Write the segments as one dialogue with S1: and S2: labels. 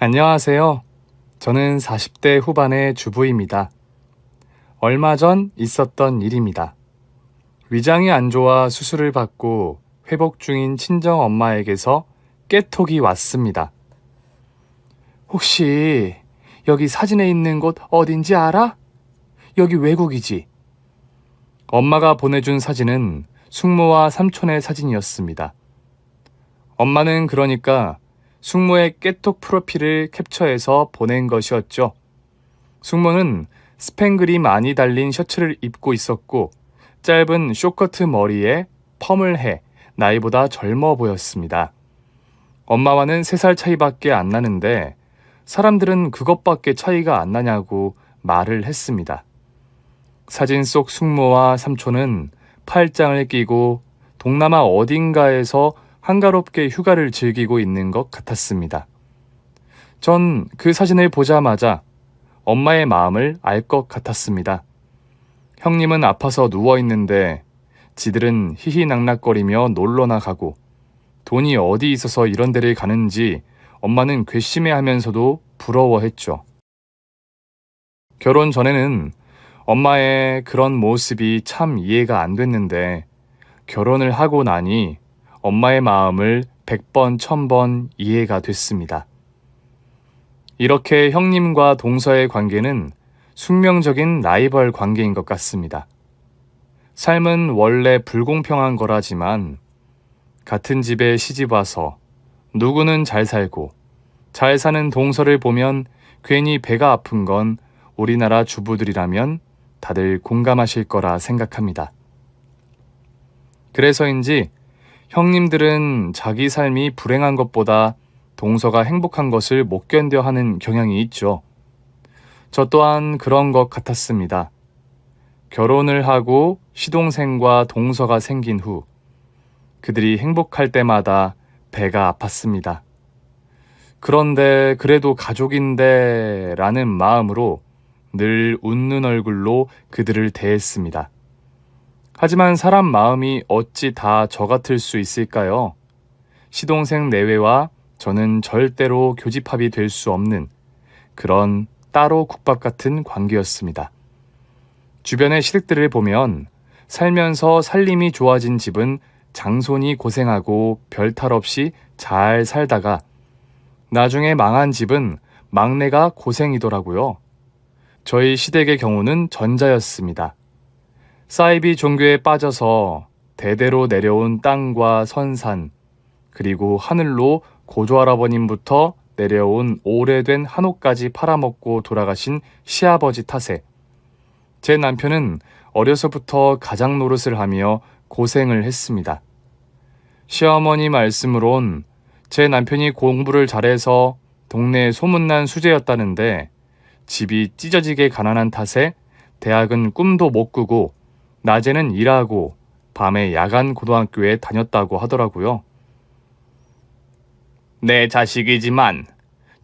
S1: 안녕하세요. 저는 40대 후반의 주부입니다. 얼마 전 있었던 일입니다. 위장이 안 좋아 수술을 받고 회복 중인 친정 엄마에게서 깨톡이 왔습니다. 혹시 여기 사진에 있는 곳 어딘지 알아? 여기 외국이지? 엄마가 보내준 사진은 숙모와 삼촌의 사진이었습니다. 엄마는 그러니까 숙모의 깨톡 프로필을 캡처해서 보낸 것이었죠. 숙모는 스팽글이 많이 달린 셔츠를 입고 있었고 짧은 쇼커트 머리에 펌을 해 나이보다 젊어 보였습니다. 엄마와는 3살 차이밖에 안 나는데 사람들은 그것밖에 차이가 안 나냐고 말을 했습니다. 사진 속 숙모와 삼촌은 팔짱을 끼고 동남아 어딘가에서 한가롭게 휴가를 즐기고 있는 것 같았습니다. 전 그 사진을 보자마자 엄마의 마음을 알 것 같았습니다. 형님은 아파서 누워있는데 지들은 희희낙낙거리며 놀러나 가고 돈이 어디 있어서 이런 데를 가는지 엄마는 괘씸해하면서도 부러워했죠. 결혼 전에는 엄마의 그런 모습이 참 이해가 안 됐는데 결혼을 하고 나니 엄마의 마음을 100번, 1000번 이해가 됐습니다. 이렇게 형님과 동서의 관계는 숙명적인 라이벌 관계인 것 같습니다. 삶은 원래 불공평한 거라지만 같은 집에 시집 와서 누구는 잘 살고 잘 사는 동서를 보면 괜히 배가 아픈 건 우리나라 주부들이라면 다들 공감하실 거라 생각합니다. 그래서인지 형님들은 자기 삶이 불행한 것보다 동서가 행복한 것을 못 견뎌 하는 경향이 있죠. 저 또한 그런 것 같았습니다. 결혼을 하고 시동생과 동서가 생긴 후 그들이 행복할 때마다 배가 아팠습니다. 그런데 그래도 가족인데 라는 마음으로 늘 웃는 얼굴로 그들을 대했습니다. 하지만 사람 마음이 어찌 다 저 같을 수 있을까요? 시동생 내외와 저는 절대로 교집합이 될 수 없는 그런 따로 국밥 같은 관계였습니다. 주변의 시댁들을 보면 살면서 살림이 좋아진 집은 장손이 고생하고 별 탈 없이 잘 살다가 나중에 망한 집은 막내가 고생이더라고요. 저희 시댁의 경우는 전자였습니다. 사이비 종교에 빠져서 대대로 내려온 땅과 선산, 그리고 하늘로 고조할아버님부터 내려온 오래된 한옥까지 팔아먹고 돌아가신 시아버지 탓에 제 남편은 어려서부터 가장 노릇을 하며 고생을 했습니다. 시어머니 말씀으론 제 남편이 공부를 잘해서 동네에 소문난 수재였다는데 집이 찢어지게 가난한 탓에 대학은 꿈도 못 꾸고 낮에는 일하고 밤에 야간 고등학교에 다녔다고 하더라고요. 내 자식이지만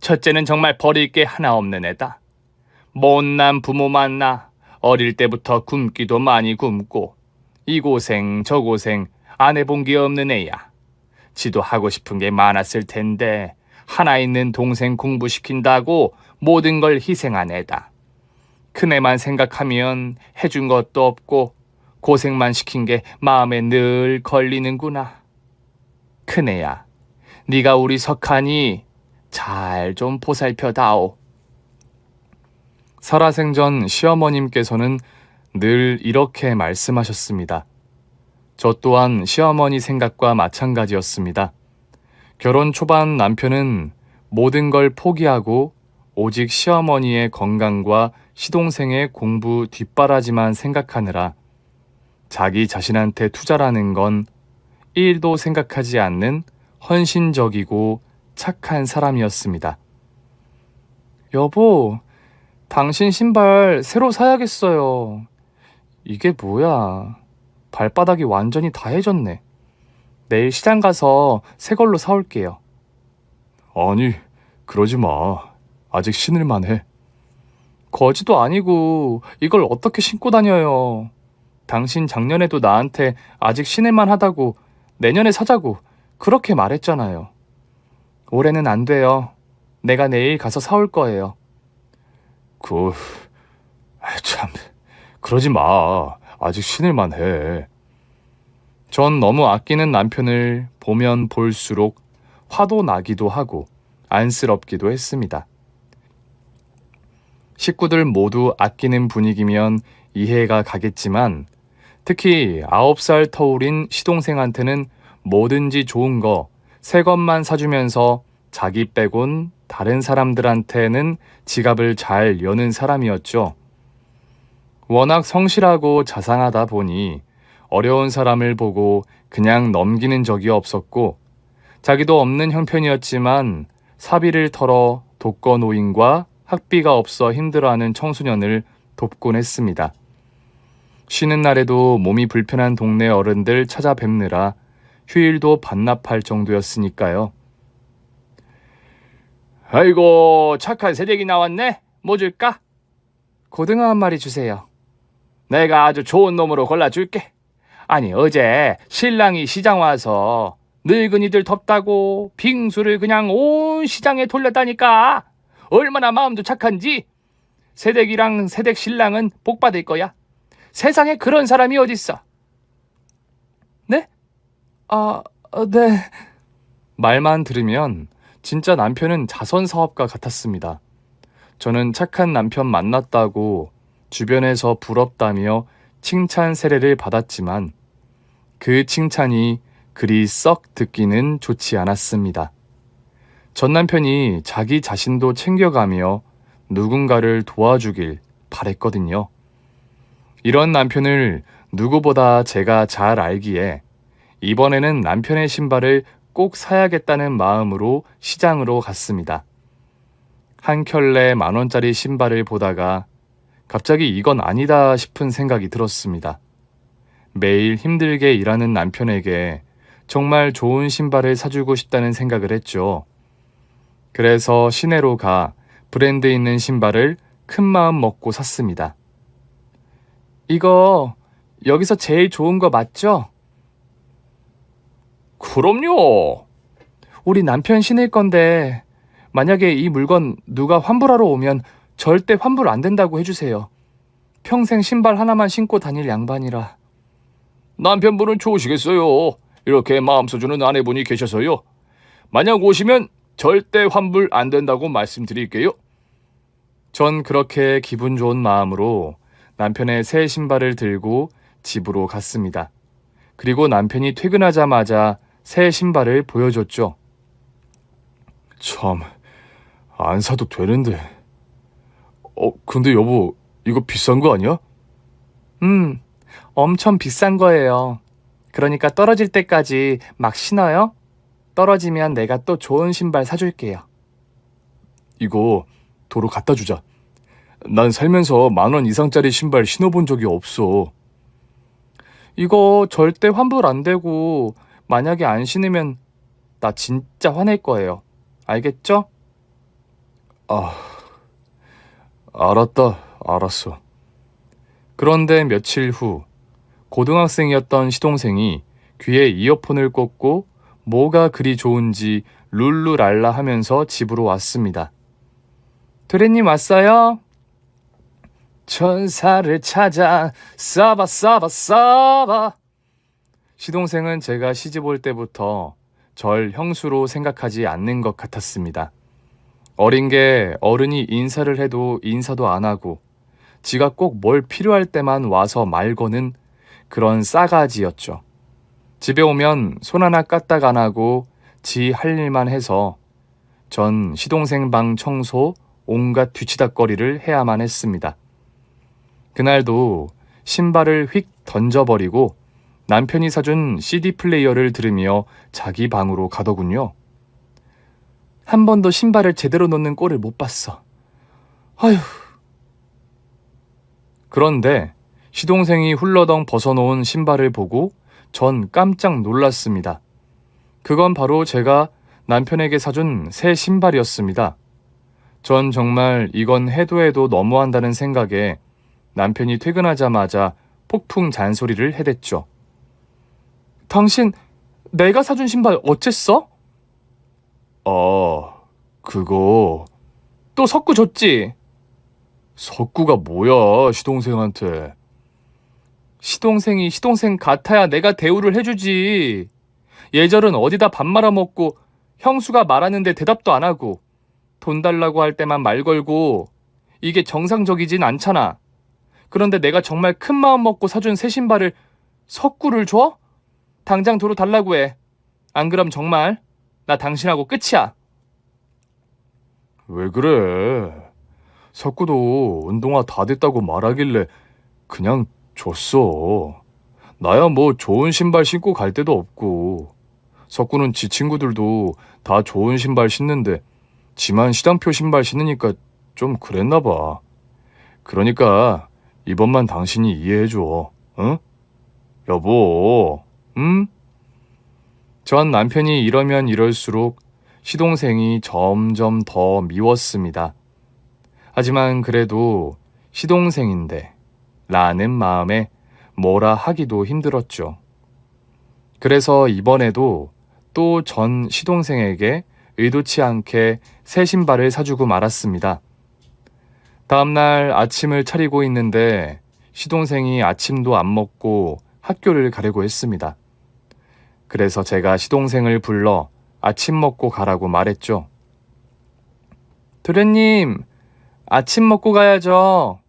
S1: 첫째는 정말 버릴 게 하나 없는 애다. 못난 부모 만나 어릴 때부터 굶기도 많이 굶고 이 고생 저 고생 안 해본 게 없는 애야. 지도 하고 싶은 게 많았을 텐데 하나 있는 동생 공부시킨다고 모든 걸 희생한 애다. 큰애만 생각하면 해준 것도 없고 고생만 시킨 게 마음에 늘 걸리는구나. 큰애야, 네가 우리 석한이 잘 좀 보살펴다오. 살아생전 시어머님께서는 늘 이렇게 말씀하셨습니다. 저 또한 시어머니 생각과 마찬가지였습니다. 결혼 초반 남편은 모든 걸 포기하고 오직 시어머니의 건강과 시동생의 공부 뒷바라지만 생각하느라 자기 자신한테 투자라는 건 1도 생각하지 않는 헌신적이고 착한 사람이었습니다. 여보, 당신 신발 새로 사야겠어요. 이게 뭐야? 발바닥이 완전히 다 해졌네. 내일 시장 가서 새 걸로 사올게요. 아니, 그러지 마. 아직 신을만 해. 거지도 아니고 이걸 어떻게 신고 다녀요. 당신 작년에도 나한테 아직 신을만 하다고 내년에 사자고 그렇게 말했잖아요. 올해는 안 돼요. 내가 내일 가서 사올 거예요.
S2: 참, 그러지 마. 아직 신을만 해.
S1: 전 너무 아끼는 남편을 보면 볼수록 화도 나기도 하고 안쓰럽기도 했습니다. 식구들 모두 아끼는 분위기면 이해가 가겠지만 특히 9살 터울인 시동생한테는 뭐든지 좋은 거 새 것만 사주면서 자기 빼곤 다른 사람들한테는 지갑을 잘 여는 사람이었죠. 워낙 성실하고 자상하다 보니 어려운 사람을 보고 그냥 넘기는 적이 없었고 자기도 없는 형편이었지만 사비를 털어 독거노인과 학비가 없어 힘들어하는 청소년을 돕곤 했습니다. 쉬는 날에도 몸이 불편한 동네 어른들 찾아뵙느라 휴일도 반납할 정도였으니까요.
S2: 아이고, 착한 새댁이 나왔네. 뭐 줄까?
S1: 고등어 한 마리 주세요.
S2: 내가 아주 좋은 놈으로 골라줄게. 아니, 어제 신랑이 시장 와서 늙은이들 덥다고 빙수를 그냥 온 시장에 돌렸다니까. 얼마나 마음도 착한지. 새댁이랑 새댁 신랑은 복 받을 거야. 세상에 그런 사람이 어딨어.
S1: 네? 네. 말만 들으면 진짜 남편은 자선사업가 같았습니다. 저는 착한 남편 만났다고 주변에서 부럽다며 칭찬 세례를 받았지만 그 칭찬이 그리 썩 듣기는 좋지 않았습니다. 전 남편이 자기 자신도 챙겨가며 누군가를 도와주길 바랬거든요. 이런 남편을 누구보다 제가 잘 알기에 이번에는 남편의 신발을 꼭 사야겠다는 마음으로 시장으로 갔습니다. 한 켤레 10,000원짜리 신발을 보다가 갑자기 이건 아니다 싶은 생각이 들었습니다. 매일 힘들게 일하는 남편에게 정말 좋은 신발을 사주고 싶다는 생각을 했죠. 그래서 시내로 가 브랜드 있는 신발을 큰 마음 먹고 샀습니다. 이거 여기서 제일 좋은 거 맞죠?
S2: 그럼요.
S1: 우리 남편 신을 건데 만약에 이 물건 누가 환불하러 오면 절대 환불 안 된다고 해주세요. 평생 신발 하나만 신고 다닐 양반이라.
S2: 남편분은 좋으시겠어요. 이렇게 마음 써주는 아내분이 계셔서요. 만약 오시면 절대 환불 안 된다고 말씀드릴게요.
S1: 전 그렇게 기분 좋은 마음으로 남편의 새 신발을 들고 집으로 갔습니다. 그리고 남편이 퇴근하자마자 새 신발을 보여줬죠.
S2: 참, 안 사도 되는데. 근데 여보, 이거 비싼 거 아니야?
S1: 엄청 비싼 거예요. 그러니까 떨어질 때까지 막 신어요. 떨어지면 내가 또 좋은 신발 사줄게요.
S2: 이거 도로 갖다 주자. 난 살면서 10,000원 이상짜리 신발 신어본 적이 없어.
S1: 이거 절대 환불 안 되고 만약에 안 신으면 나 진짜 화낼 거예요. 알겠죠?
S2: 알았어.
S1: 그런데 며칠 후 고등학생이었던 시동생이 귀에 이어폰을 꽂고 뭐가 그리 좋은지 룰루랄라 하면서 집으로 왔습니다. 도련님 왔어요? 천사를 찾아 싸바. 시동생은 제가 시집 올 때부터 절 형수로 생각하지 않는 것 같았습니다. 어린 게 어른이 인사를 해도 인사도 안 하고 지가 꼭 뭘 필요할 때만 와서 말 거는 그런 싸가지였죠. 집에 오면 손 하나 까딱 안 하고 지 할 일만 해서 전 시동생 방 청소 온갖 뒤치다꺼리를 해야만 했습니다. 그날도 신발을 휙 던져버리고 남편이 사준 CD 플레이어를 들으며 자기 방으로 가더군요. 한 번도 신발을 제대로 놓는 꼴을 못 봤어. 아휴. 그런데 시동생이 훌러덩 벗어놓은 신발을 보고 전 깜짝 놀랐습니다. 그건 바로 제가 남편에게 사준 새 신발이었습니다. 전 정말 이건 해도 너무한다는 생각에 남편이 퇴근하자마자 폭풍 잔소리를 해댔죠. 당신 내가 사준 신발 어쨌어? 그거
S2: 또 석구 줬지?
S1: 석구가 뭐야, 시동생한테.
S2: 시동생이 시동생 같아야 내가 대우를 해주지. 예절은 어디다 밥 말아먹고 형수가 말하는데 대답도 안 하고 돈 달라고 할 때만 말 걸고 이게 정상적이진 않잖아. 그런데 내가 정말 큰 마음 먹고 사준 새 신발을 석구를 줘? 당장 도로 달라고 해. 안 그럼 정말 나 당신하고 끝이야.
S1: 왜 그래? 석구도 운동화 다 됐다고 말하길래 그냥 줬어. 나야 뭐 좋은 신발 신고 갈 데도 없고. 석구는 지 친구들도 다 좋은 신발 신는데 지만 시장표 신발 신으니까 좀 그랬나 봐. 그러니까 이번만 당신이 이해해줘. 응? 여보, 응?
S2: 전 남편이 이러면 이럴수록 시동생이 점점 더 미웠습니다. 하지만 그래도 시동생인데 라는 마음에 뭐라 하기도 힘들었죠. 그래서 이번에도 또 전 시동생에게 의도치 않게 새 신발을 사주고 말았습니다. 다음날 아침을 차리고 있는데 시동생이 아침도 안 먹고 학교를 가려고 했습니다. 그래서 제가 시동생을 불러 아침 먹고 가라고 말했죠. 도련님, 아침 먹고 가야죠.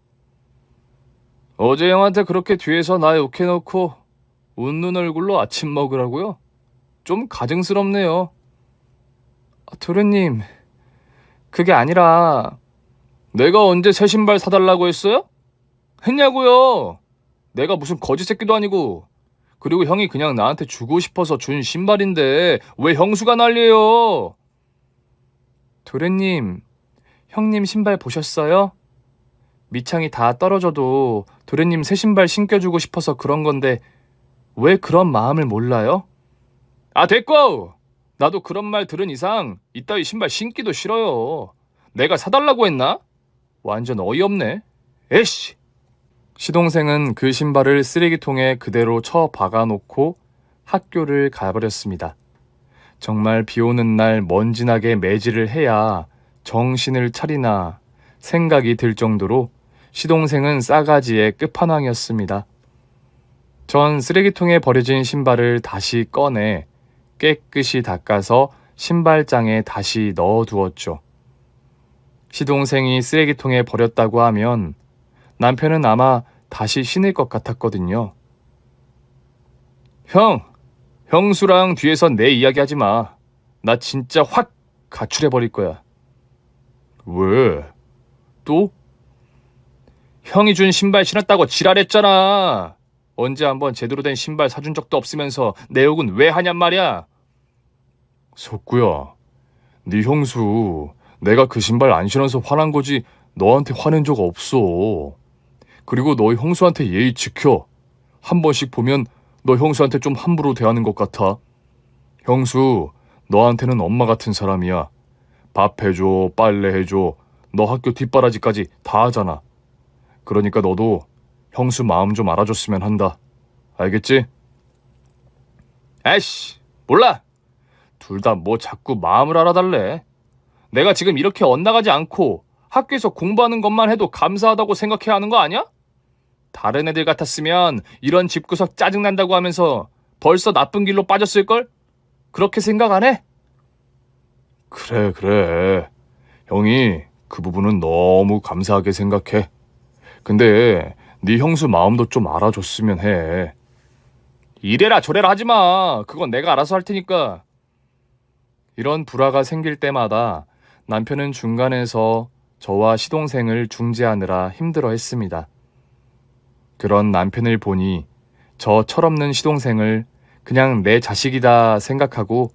S2: 어제 형한테 그렇게 뒤에서 나 욕해놓고 웃는 얼굴로 아침 먹으라고요? 좀 가증스럽네요. 도련님, 그게 아니라 내가 언제 새 신발 사달라고 했어요? 했냐고요? 내가 무슨 거지 새끼도 아니고. 그리고 형이 그냥 나한테 주고 싶어서 준 신발인데 왜 형수가 난리예요? 도련님, 형님 신발 보셨어요? 밑창이 다 떨어져도 도련님 새 신발 신겨주고 싶어서 그런 건데 왜 그런 마음을 몰라요? 아, 됐고! 나도 그런 말 들은 이상 이따위 신발 신기도 싫어요. 내가 사달라고 했나? 완전 어이없네. 에이씨! 시동생은 그 신발을 쓰레기통에 그대로 쳐 박아놓고 학교를 가버렸습니다. 정말 비 오는 날 먼지나게 매질을 해야 정신을 차리나 생각이 들 정도로 시동생은 싸가지의 끝판왕이었습니다. 전 쓰레기통에 버려진 신발을 다시 꺼내 깨끗이 닦아서 신발장에 다시 넣어두었죠. 시동생이 쓰레기통에 버렸다고 하면 남편은 아마 다시 신을 것 같았거든요. 형, 형수랑 뒤에서 내 이야기 하지 마. 나 진짜 확 가출해버릴 거야.
S1: 왜?
S2: 또? 형이 준 신발 신었다고 지랄했잖아. 언제 한번 제대로 된 신발 사준 적도 없으면서 내 욕은 왜 하냔 말이야.
S1: 석구야, 네 형수 내가 그 신발 안 신어서 화난 거지 너한테 화낸 적 없어. 그리고 너 형수한테 예의 지켜. 한 번씩 보면 너 형수한테 좀 함부로 대하는 것 같아. 형수, 너한테는 엄마 같은 사람이야. 밥 해줘, 빨래 해줘, 너 학교 뒷바라지까지 다 하잖아. 그러니까 너도 형수 마음 좀 알아줬으면 한다. 알겠지?
S2: 아이씨, 몰라. 둘 다 뭐 자꾸 마음을 알아달래. 내가 지금 이렇게 엇나가지 않고 학교에서 공부하는 것만 해도 감사하다고 생각해야 하는 거 아니야? 다른 애들 같았으면 이런 집구석 짜증난다고 하면서 벌써 나쁜 길로 빠졌을걸? 그렇게 생각 안 해?
S1: 그래. 형이 그 부분은 너무 감사하게 생각해. 근데 네 형수 마음도 좀 알아줬으면 해.
S2: 이래라 저래라 하지 마. 그건 내가 알아서 할 테니까. 이런 불화가 생길 때마다 남편은 중간에서 저와 시동생을 중재하느라 힘들어했습니다. 그런 남편을 보니 저 철없는 시동생을 그냥 내 자식이다 생각하고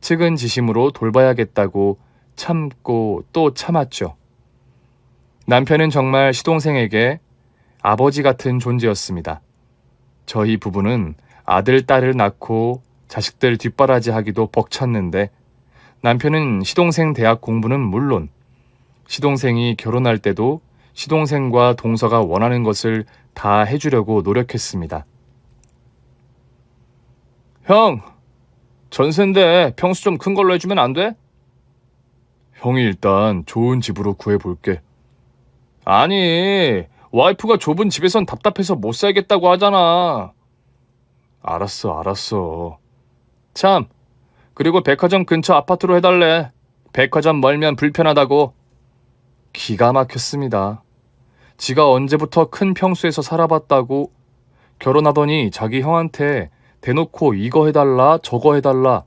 S2: 측은지심으로 돌봐야겠다고 참고 또 참았죠. 남편은 정말 시동생에게 아버지 같은 존재였습니다. 저희 부부는 아들, 딸을 낳고 자식들 뒷바라지하기도 벅찼는데 남편은 시동생 대학 공부는 물론 시동생이 결혼할 때도 시동생과 동서가 원하는 것을 다 해주려고 노력했습니다. 형, 전세인데 평수 좀 큰 걸로 해주면 안 돼?
S1: 형이 일단 좋은 집으로 구해볼게. 아니, 와이프가 좁은 집에선 답답해서 못 살겠다고 하잖아. 알았어. 참, 그리고 백화점 근처 아파트로 해달래. 백화점 멀면 불편하다고. 기가 막혔습니다. 지가 언제부터 큰 평수에서 살아봤다고 결혼하더니 자기 형한테 대놓고 이거 해달라 저거 해달라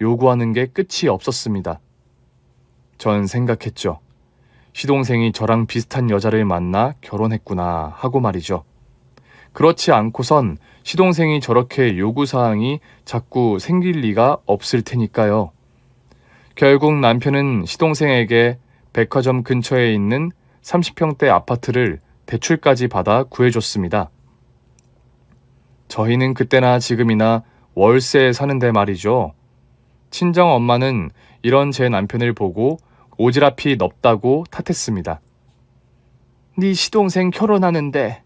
S1: 요구하는 게 끝이 없었습니다. 전 생각했죠. 시동생이 저랑 비슷한 여자를 만나 결혼했구나 하고 말이죠. 그렇지 않고선 시동생이 저렇게 요구사항이 자꾸 생길 리가 없을 테니까요. 결국 남편은 시동생에게 백화점 근처에 있는 30평대 아파트를 대출까지 받아 구해줬습니다. 저희는 그때나 지금이나 월세에 사는데 말이죠. 친정 엄마는 이런 제 남편을 보고 오지랖이 넓다고 탓했습니다. 네 시동생 결혼하는데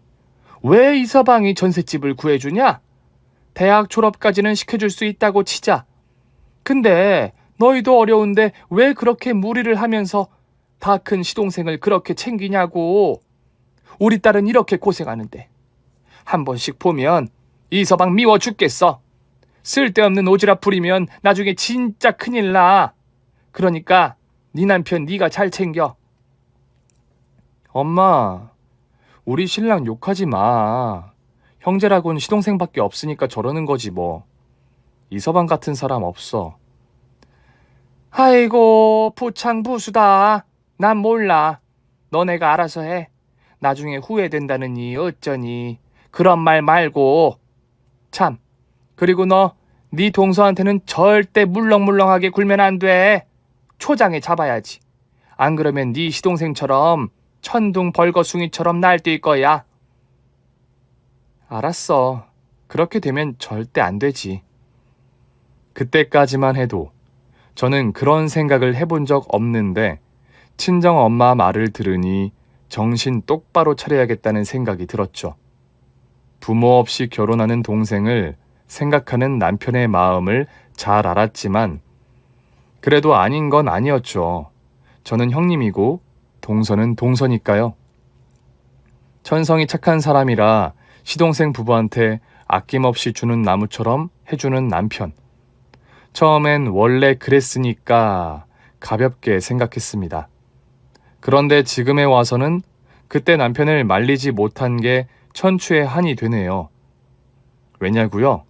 S1: 왜 이서방이 전셋집을 구해주냐? 대학 졸업까지는 시켜줄 수 있다고 치자. 근데 너희도 어려운데 왜 그렇게 무리를 하면서 다 큰 시동생을 그렇게 챙기냐고. 우리 딸은 이렇게 고생하는데 한 번씩 보면 이서방 미워 죽겠어. 쓸데없는 오지랖 부리면 나중에 진짜 큰일 나. 그러니까 네 남편 네가 잘 챙겨. 엄마, 우리 신랑 욕하지 마. 형제라고는 시동생밖에 없으니까 저러는 거지 뭐. 이서방 같은 사람 없어. 아이고, 부창부수다. 난 몰라. 너네가 알아서 해. 나중에 후회된다느니 어쩌니. 그런 말 말고. 참, 그리고 너 네 동서한테는 절대 물렁물렁하게 굴면 안 돼. 초장에 잡아야지. 안 그러면 네 시동생처럼 천둥 벌거숭이처럼 날뛸 거야. 알았어. 그렇게 되면 절대 안 되지. 그때까지만 해도 저는 그런 생각을 해본 적 없는데 친정 엄마 말을 들으니 정신 똑바로 차려야겠다는 생각이 들었죠. 부모 없이 결혼하는 동생을 생각하는 남편의 마음을 잘 알았지만 그래도 아닌 건 아니었죠. 저는 형님이고 동서는 동서니까요. 천성이 착한 사람이라 시동생 부부한테 아낌없이 주는 나무처럼 해주는 남편. 처음엔 원래 그랬으니까 가볍게 생각했습니다. 그런데 지금에 와서는 그때 남편을 말리지 못한 게 천추의 한이 되네요. 왜냐고요?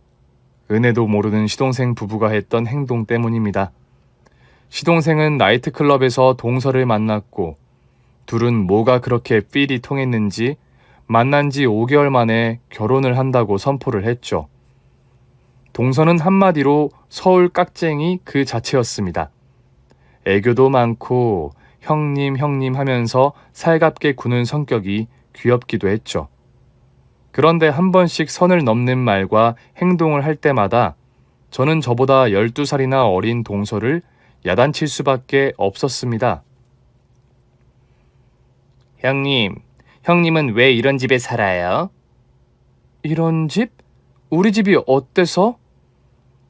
S1: 은혜도 모르는 시동생 부부가 했던 행동 때문입니다. 시동생은 나이트클럽에서 동서를 만났고 둘은 뭐가 그렇게 필이 통했는지 만난 지 5개월 만에 결혼을 한다고 선포를 했죠. 동서는 한마디로 서울 깍쟁이 그 자체였습니다. 애교도 많고 형님 하면서 살갑게 구는 성격이 귀엽기도 했죠. 그런데 한 번씩 선을 넘는 말과 행동을 할 때마다 저는 저보다 12살이나 어린 동서를 야단칠 수밖에 없었습니다. 형님은 왜 이런 집에 살아요? 이런 집? 우리 집이 어때서?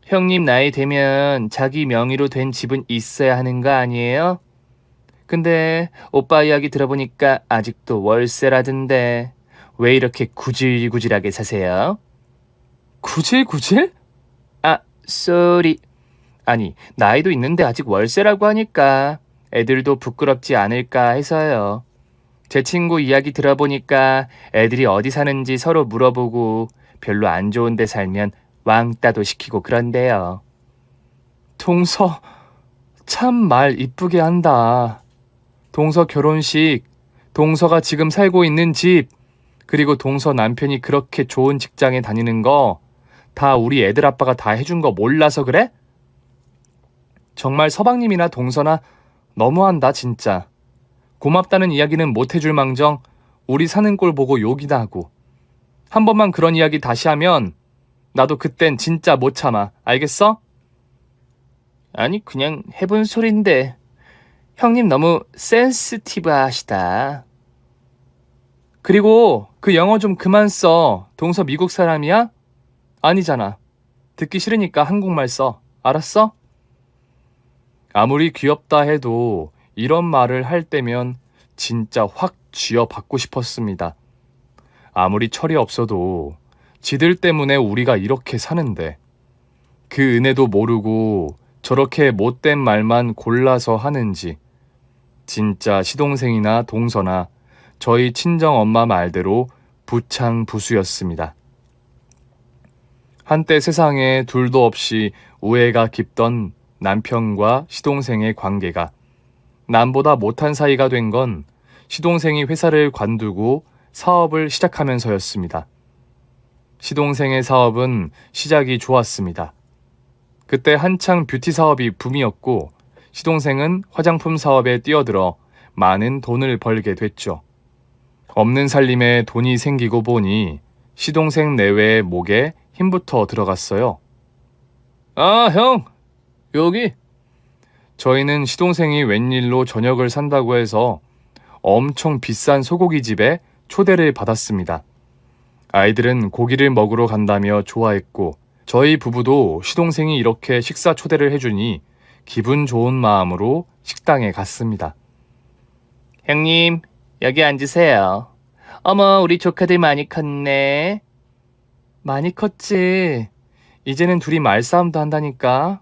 S1: 형님 나이 되면 자기 명의로 된 집은 있어야 하는 거 아니에요? 근데 오빠 이야기 들어보니까 아직도 월세라던데 왜 이렇게 구질구질하게 사세요? 구질구질? 아, 쏘리. 아니, 나이도 있는데 아직 월세라고 하니까 애들도 부끄럽지 않을까 해서요. 제 친구 이야기 들어보니까 애들이 어디 사는지 서로 물어보고 별로 안 좋은 데 살면 왕따도 시키고 그런데요. 동서, 참 말 이쁘게 한다. 동서 결혼식, 동서가 지금 살고 있는 집, 그리고 동서 남편이 그렇게 좋은 직장에 다니는 거 다 우리 애들 아빠가 다 해준 거 몰라서 그래? 정말 서방님이나 동서나 너무한다 진짜. 고맙다는 이야기는 못 해줄 망정 우리 사는 꼴 보고 욕이나 하고. 한 번만 그런 이야기 다시 하면 나도 그땐 진짜 못 참아. 알겠어? 아니 그냥 해본 소린데 형님 너무 센시티브 하시다. 그리고 그 영어 좀 그만 써. 동서 미국 사람이야? 아니잖아. 듣기 싫으니까 한국말 써. 알았어? 아무리 귀엽다 해도 이런 말을 할 때면 진짜 확 쥐어받고 싶었습니다. 아무리 철이 없어도 지들 때문에 우리가 이렇게 사는데 그 은혜도 모르고 저렇게 못된 말만 골라서 하는지 진짜 시동생이나 동서나 저희 친정엄마 말대로 부창부수였습니다. 한때 세상에 둘도 없이 우애가 깊던 남편과 시동생의 관계가 남보다 못한 사이가 된 건 시동생이 회사를 관두고 사업을 시작하면서였습니다. 시동생의 사업은 시작이 좋았습니다. 그때 한창 뷰티 사업이 붐이었고 시동생은 화장품 사업에 뛰어들어 많은 돈을 벌게 됐죠. 없는 살림에 돈이 생기고 보니 시동생 내외의 목에 힘부터 들어갔어요. 아, 형! 여기! 저희는 시동생이 웬일로 저녁을 산다고 해서 엄청 비싼 소고기 집에 초대를 받았습니다. 아이들은 고기를 먹으러 간다며 좋아했고 저희 부부도 시동생이 이렇게 식사 초대를 해주니 기분 좋은 마음으로 식당에 갔습니다. 형님, 여기 앉으세요. 어머, 우리 조카들 많이 컸네. 많이 컸지. 이제는 둘이 말싸움도 한다니까.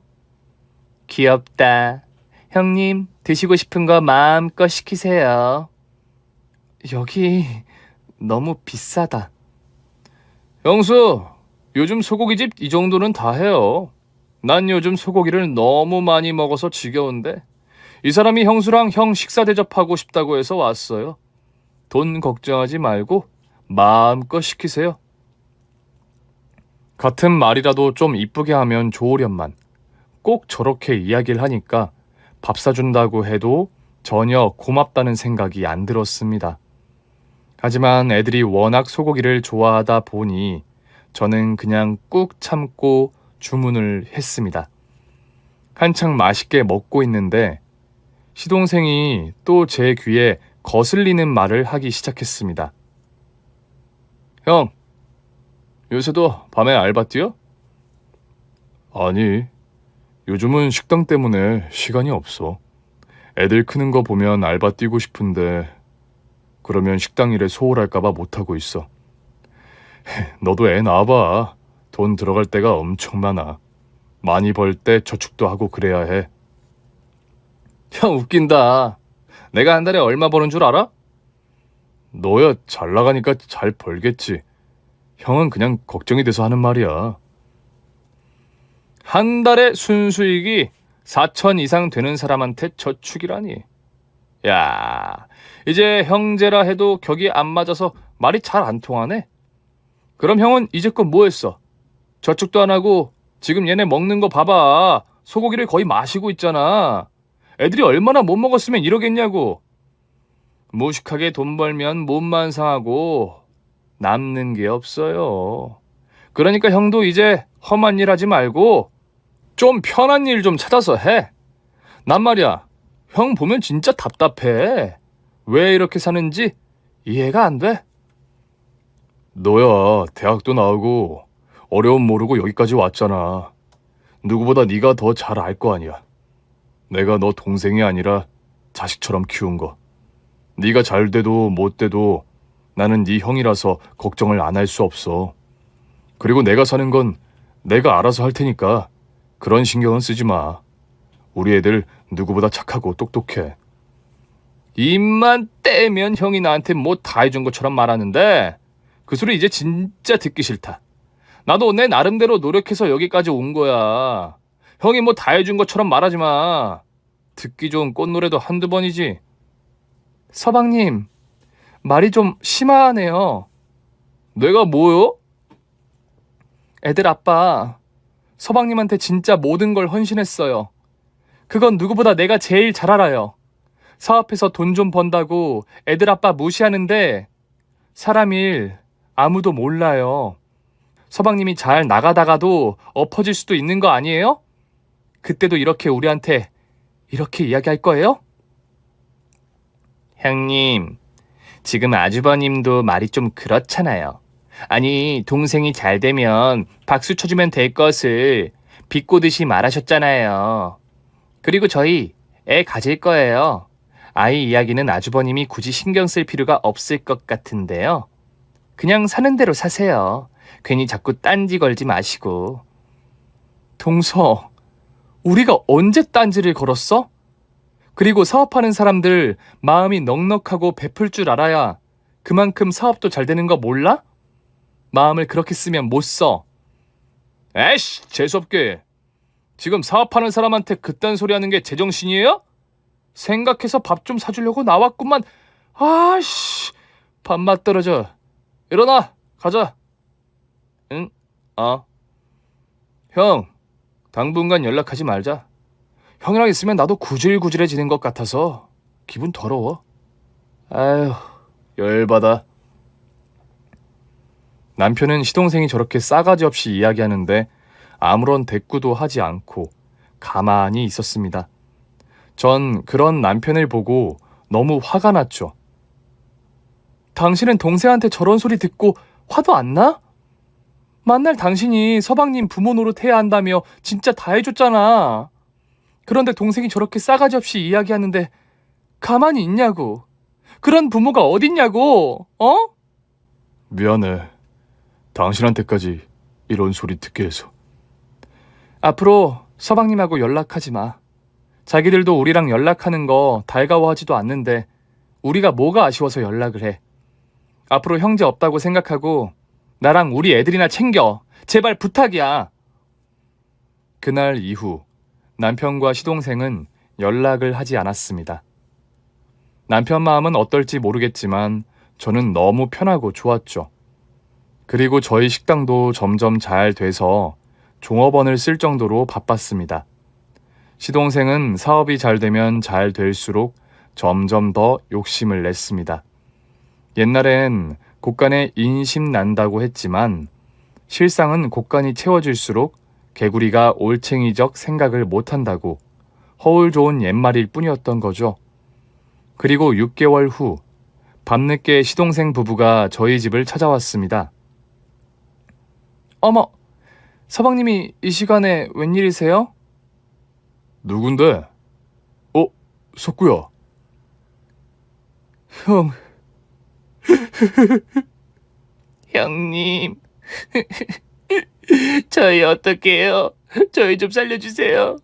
S1: 귀엽다. 형님, 드시고 싶은 거 마음껏 시키세요. 여기 너무 비싸다. 영수, 요즘 소고기집 이 정도는 다 해요. 난 요즘 소고기를 너무 많이 먹어서 지겨운데 이 사람이 형수랑 형 식사 대접하고 싶다고 해서 왔어요. 돈 걱정하지 말고 마음껏 시키세요. 같은 말이라도 좀 이쁘게 하면 좋으련만 꼭 저렇게 이야기를 하니까 밥 사준다고 해도 전혀 고맙다는 생각이 안 들었습니다. 하지만 애들이 워낙 소고기를 좋아하다 보니 저는 그냥 꾹 참고 주문을 했습니다. 한창 맛있게 먹고 있는데 시동생이 또 제 귀에 거슬리는 말을 하기 시작했습니다. 형, 요새도 밤에 알바 뛰어? 아니, 요즘은 식당 때문에 시간이 없어. 애들 크는 거 보면 알바 뛰고 싶은데 그러면 식당 일에 소홀할까봐 못하고 있어. 너도 애 낳아봐. 돈 들어갈 때가 엄청 많아. 많이 벌 때 저축도 하고 그래야 해. 형 웃긴다. 내가 한 달에 얼마 버는 줄 알아? 너야 잘 나가니까 잘 벌겠지. 형은 그냥 걱정이 돼서 하는 말이야. 한 달에 순수익이 4천 이상 되는 사람한테 저축이라니. 야, 이제 형제라 해도 격이 안 맞아서 말이 잘 안 통하네. 그럼 형은 이제껏 뭐 했어? 저축도 안 하고 지금 얘네 먹는 거 봐봐. 소고기를 거의 마시고 있잖아. 애들이 얼마나 못 먹었으면 이러겠냐고. 무식하게 돈 벌면 몸만 상하고 남는 게 없어요. 그러니까 형도 이제 험한 일 하지 말고 좀 편한 일 좀 찾아서 해. 난 말이야, 형 보면 진짜 답답해. 왜 이렇게 사는지 이해가 안 돼. 너야 대학도 나오고 어려움 모르고 여기까지 왔잖아. 누구보다 네가 더 잘 알 거 아니야. 내가 너 동생이 아니라 자식처럼 키운 거. 네가 잘 돼도 못 돼도 나는 네 형이라서 걱정을 안 할 수 없어. 그리고 내가 사는 건 내가 알아서 할 테니까 그런 신경은 쓰지 마. 우리 애들 누구보다 착하고 똑똑해. 입만 떼면 형이 나한테 뭐 다 해준 것처럼 말하는데 그 소리 이제 진짜 듣기 싫다. 나도 내 나름대로 노력해서 여기까지 온 거야. 형이 뭐 다 해준 것처럼 말하지 마. 듣기 좋은 꽃노래도 한두 번이지. 서방님, 말이 좀 심하네요. 내가 뭐요? 애들 아빠, 서방님한테 진짜 모든 걸 헌신했어요. 그건 누구보다 내가 제일 잘 알아요. 사업해서 돈 좀 번다고 애들 아빠 무시하는데 사람 일 아무도 몰라요. 서방님이 잘 나가다가도 엎어질 수도 있는 거 아니에요? 그때도 이렇게 우리한테 이렇게 이야기할 거예요? 형님, 지금 아주버님도 말이 좀 그렇잖아요. 아니, 동생이 잘 되면 박수 쳐주면 될 것을 비꼬듯이 말하셨잖아요. 그리고 저희 애 가질 거예요. 아이 이야기는 아주버님이 굳이 신경 쓸 필요가 없을 것 같은데요. 그냥 사는 대로 사세요. 괜히 자꾸 딴지 걸지 마시고.
S2: 동서, 우리가 언제 딴지를 걸었어? 그리고 사업하는 사람들 마음이 넉넉하고 베풀 줄 알아야 그만큼 사업도 잘 되는 거 몰라? 마음을 그렇게 쓰면 못 써. 에이씨, 재수없게. 지금 사업하는 사람한테 그딴 소리 하는 게 제정신이에요? 생각해서 밥 좀 사주려고 나왔구만. 아씨, 밥맛 떨어져. 일어나, 가자. 응? 형, 당분간 연락하지 말자. 형이랑 있으면 나도 구질구질해지는 것 같아서 기분 더러워. 아휴, 열받아. 남편은 시동생이 저렇게 싸가지 없이 이야기하는데 아무런 대꾸도 하지 않고 가만히 있었습니다. 전 그런 남편을 보고 너무 화가 났죠. 당신은 동생한테 저런 소리 듣고 화도 안 나? 만날 당신이 서방님 부모 노릇해야 한다며 진짜 다 해줬잖아. 그런데 동생이 저렇게 싸가지 없이 이야기하는데 가만히 있냐고. 그런 부모가 어딨냐고, 어? 미안해. 당신한테까지 이런 소리 듣게 해서. 앞으로 서방님하고 연락하지 마. 자기들도 우리랑 연락하는 거 달가워하지도 않는데 우리가 뭐가 아쉬워서 연락을 해. 앞으로 형제 없다고 생각하고 나랑 우리 애들이나 챙겨. 제발 부탁이야. 그날 이후 남편과 시동생은 연락을 하지 않았습니다. 남편 마음은 어떨지 모르겠지만 저는 너무 편하고 좋았죠. 그리고 저희 식당도 점점 잘 돼서 종업원을 쓸 정도로 바빴습니다. 시동생은 사업이 잘 되면 잘 될수록 점점 더 욕심을 냈습니다. 옛날엔 곳간에 인심 난다고 했지만 실상은 곳간이 채워질수록 개구리가 올챙이적 생각을 못한다고 허울 좋은 옛말일 뿐이었던 거죠. 그리고 6개월 후 밤늦게 시동생 부부가 저희 집을 찾아왔습니다. 어머, 서방님이 이 시간에 웬일이세요? 누군데? 석구야. 형.
S1: 형님, 저희 어떡해요? 저희 좀 살려주세요.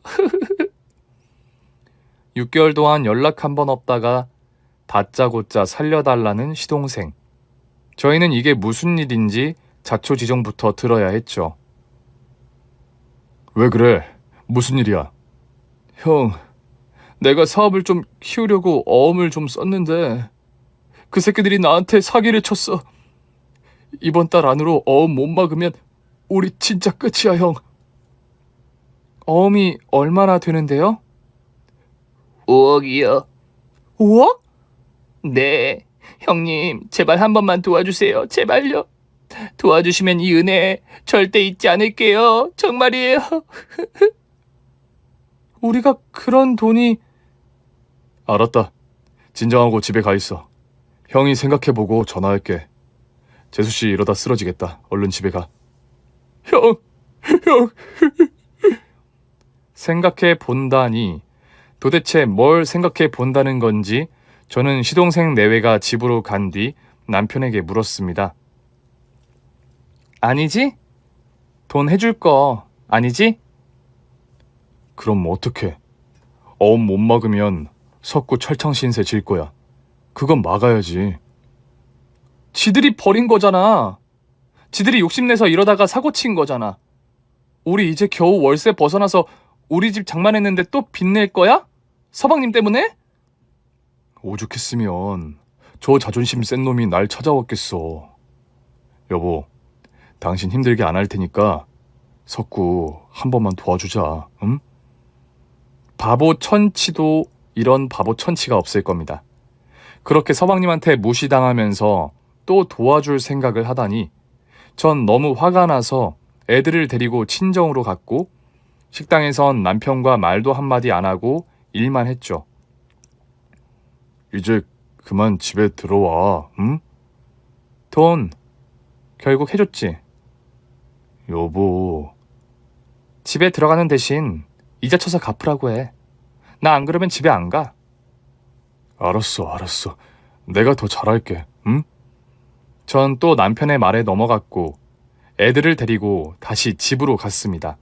S2: 6개월 동안 연락 한 번 없다가 다짜고짜 살려달라는 시동생. 저희는 이게 무슨 일인지 자초지종부터 들어야 했죠. 왜 그래? 무슨 일이야? 형, 내가 사업을 좀 키우려고 어음을 좀 썼는데 그 새끼들이 나한테 사기를 쳤어. 이번 달 안으로 어음 못 막으면 우리 진짜 끝이야, 형. 어음이 얼마나 되는데요?
S1: 5억이요.
S2: 5억?
S1: 네, 형님, 제발 한 번만 도와주세요. 제발요. 도와주시면 이 은혜 절대 잊지 않을게요. 정말이에요.
S2: 우리가 그런 돈이... 알았다. 진정하고 집에 가 있어. 형이 생각해보고 전화할게. 재수씨 이러다 쓰러지겠다. 얼른 집에 가. 형! 생각해 본다니 도대체 뭘 생각해 본다는 건지 저는 시동생 내외가 집으로 간 뒤 남편에게 물었습니다. 아니지? 돈 해줄 거 아니지? 그럼 어떡해? 어음 못 막으면 석구 철창 신세 질 거야. 그건 막아야지. 지들이 버린 거잖아. 지들이 욕심내서 이러다가 사고 친 거잖아. 우리 이제 겨우 월세 벗어나서 우리 집 장만했는데 또 빚낼 거야? 서방님 때문에? 오죽했으면 저 자존심 센 놈이 날 찾아왔겠어. 여보, 당신 힘들게 안 할 테니까 석구 한 번만 도와주자. 응? 바보 천치도 이런 바보 천치가 없을 겁니다. 그렇게 서방님한테 무시당하면서 또 도와줄 생각을 하다니 전 너무 화가 나서 애들을 데리고 친정으로 갔고 식당에선 남편과 말도 한마디 안 하고 일만 했죠. 이제 그만 집에 들어와, 응? 돈 결국 해줬지. 여보. 집에 들어가는 대신 이자 쳐서 갚으라고 해. 나 안 그러면 집에 안 가.
S1: 알았어. 내가 더 잘할게, 응?
S2: 전 또 남편의 말에 넘어갔고 애들을 데리고 다시 집으로 갔습니다.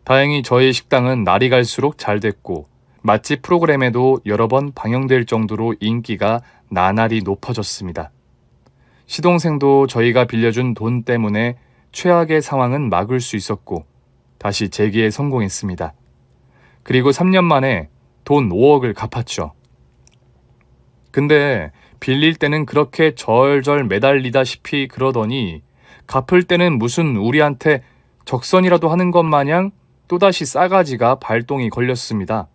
S2: 다행히 저희 식당은 날이 갈수록 잘 됐고 맛집 프로그램에도 여러 번 방영될 정도로 인기가 나날이 높아졌습니다. 시동생도 저희가 빌려준 돈 때문에 최악의 상황은 막을 수 있었고 다시 재기에 성공했습니다. 그리고 3년 만에 돈 5억을 갚았죠. 근데 빌릴 때는 그렇게 절절 매달리다시피 그러더니 갚을 때는 무슨 우리한테 적선이라도 하는 것 마냥 또다시 싸가지가 발동이 걸렸습니다.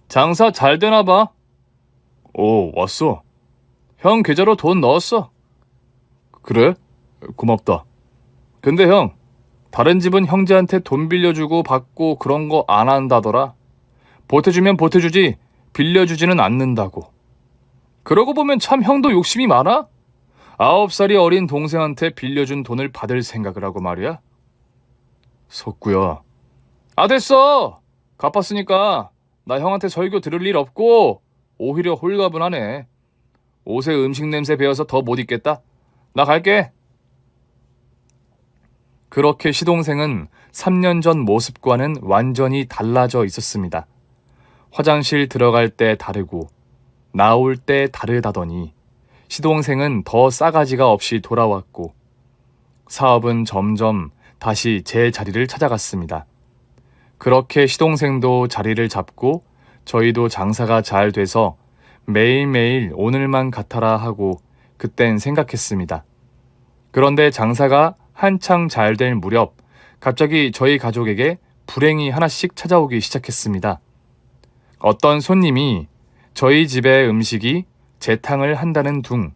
S2: 장사 잘 되나 봐.
S1: 왔어.
S2: 형 계좌로 돈 넣었어.
S1: 그래? 고맙다.
S2: 근데 형, 다른 집은 형제한테 돈 빌려주고 받고 그런 거 안 한다더라. 보태주면 보태주지 빌려주지는 않는다고. 그러고 보면 참 형도 욕심이 많아? 9살이 어린 동생한테 빌려준 돈을 받을 생각을 하고 말이야.
S1: 석구야.
S2: 됐어. 갚았으니까 나 형한테 설교 들을 일 없고 오히려 홀가분하네. 옷에 음식 냄새 배어서 더 못 입겠다. 나 갈게. 그렇게 시동생은 3년 전 모습과는 완전히 달라져 있었습니다. 화장실 들어갈 때 다르고 나올 때 다르다더니 시동생은 더 싸가지가 없이 돌아왔고 사업은 점점 다시 제 자리를 찾아갔습니다. 그렇게 시동생도 자리를 잡고 저희도 장사가 잘 돼서 매일매일 오늘만 같아라 하고 그땐 생각했습니다. 그런데 장사가 한창 잘 될 무렵 갑자기 저희 가족에게 불행이 하나씩 찾아오기 시작했습니다. 어떤 손님이 저희 집의 음식이 재탕을 한다는 둥